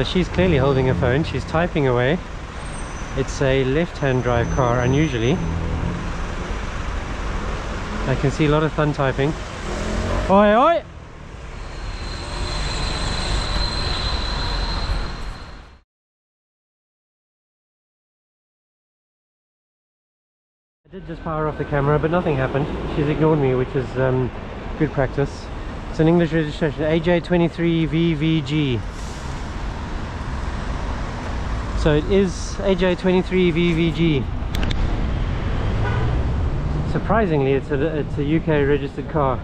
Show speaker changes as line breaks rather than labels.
So she's clearly holding a phone, she's typing away. It's a left-hand drive car, unusually. I can see a lot of fun typing. Oi, oi! I did just power off the camera, but nothing happened. She's ignored me, which is good practice. It's an English registration, AJ23VVG. So it is AJ23VVG. Surprisingly, it's a UK registered car.